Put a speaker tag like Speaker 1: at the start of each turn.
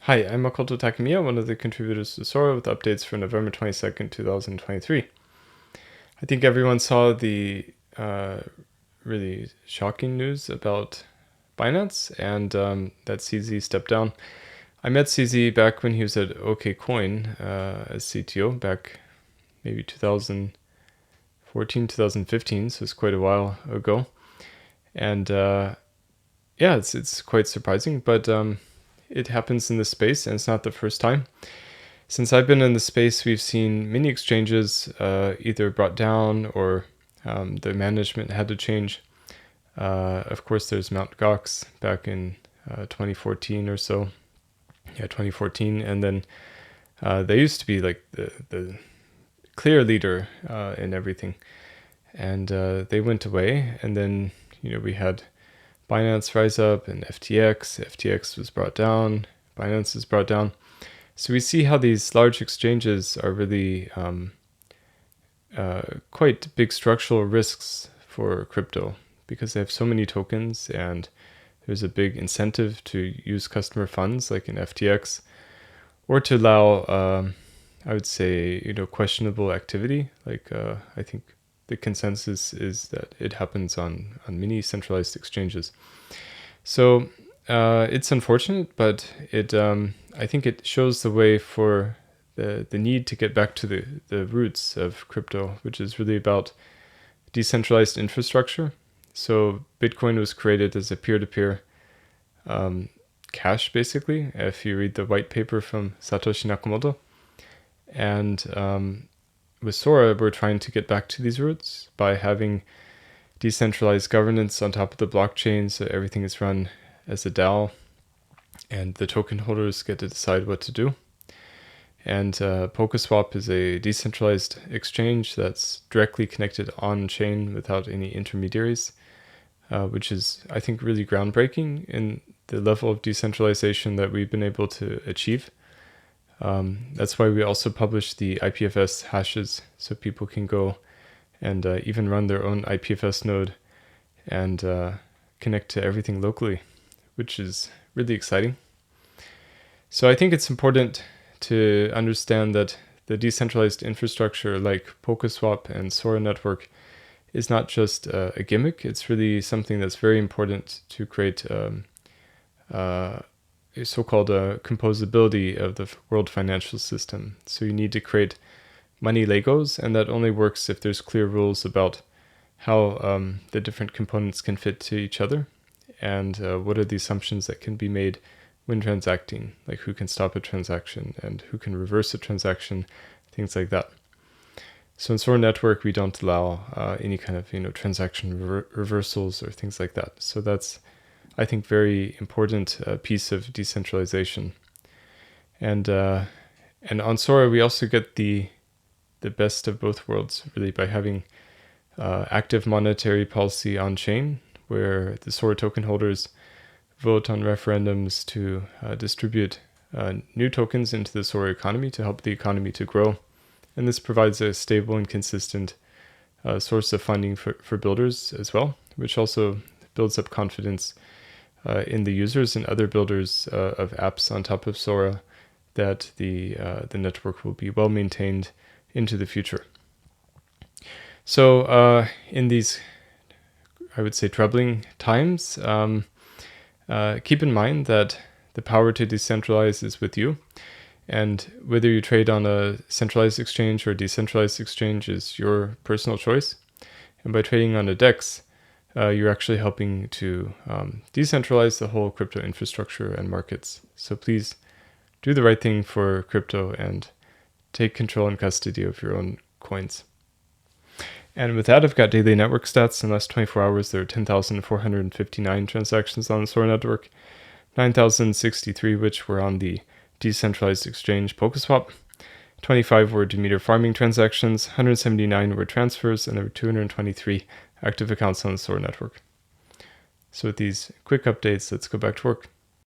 Speaker 1: Hi, I'm Makoto Takemiya, one of the contributors to SORA with updates for November 22nd, 2023. I think everyone saw the really shocking news about Binance and that CZ stepped down. I met CZ back when he was at OKCoin as CTO back maybe 2014, 2015, so it's quite a while ago. And it's quite surprising, but it happens in this space, and it's not the first time. Since I've been in the space, we've seen many exchanges either brought down or the management had to change. Of course, there's Mt. Gox back in 2014 or so. Yeah, 2014. And then they used to be like the clear leader in everything. And they went away. And then, we had Binance rise up and FTX. FTX was brought down. Binance is brought down. So we see how these large exchanges are really quite big structural risks for crypto because they have so many tokens and there's a big incentive to use customer funds like in FTX or to allow, I would say, questionable activity. Like I think the consensus is that it happens on many centralized exchanges. So it's unfortunate, but I think it shows the way for the need to get back to the roots of crypto, which is really about decentralized infrastructure. So Bitcoin was created as a peer-to-peer cash, basically, if you read the white paper from Satoshi Nakamoto. And with SORA, we're trying to get back to these roots by having decentralized governance on top of the blockchain, so everything is run as a DAO, and the token holders get to decide what to do. And PokeSwap is a decentralized exchange that's directly connected on-chain without any intermediaries, which is, I think, really groundbreaking in the level of decentralization that we've been able to achieve. That's why we also publish the IPFS hashes so people can go and even run their own IPFS node and connect to everything locally, which is really exciting. So I think it's important to understand that the decentralized infrastructure like PokeSwap and SORA network is not just a gimmick. It's really something that's very important to create a so-called composability of the world financial system. So you need to create money Legos, and that only works if there's clear rules about how the different components can fit to each other and what are the assumptions that can be made when transacting, like who can stop a transaction and who can reverse a transaction, things like that. So in SORA network, we don't allow any kind of transaction reversals or things like that. So that's, I think, very important piece of decentralization. And on SORA, we also get the best of both worlds, really, by having active monetary policy on chain, where the SORA token holders vote on referendums to distribute new tokens into the SORA economy to help the economy to grow. And this provides a stable and consistent source of funding for builders as well, which also builds up confidence in the users and other builders of apps on top of SORA that the network will be well maintained into the future. So in these, I would say, troubling times, keep in mind that the power to decentralize is with you. And whether you trade on a centralized exchange or a decentralized exchange is your personal choice. And by trading on a DEX, you're actually helping to decentralize the whole crypto infrastructure and markets. So please do the right thing for crypto and take control and custody of your own coins. And with that, I've got daily network stats. In the last 24 hours, there are 10,459 transactions on the SORA network, 9,063 which were on the decentralized exchange PokeSwap. 25 were Demeter farming transactions, 179 were transfers, and there were 223 active accounts on the SORA network. So with these quick updates, let's go back to work.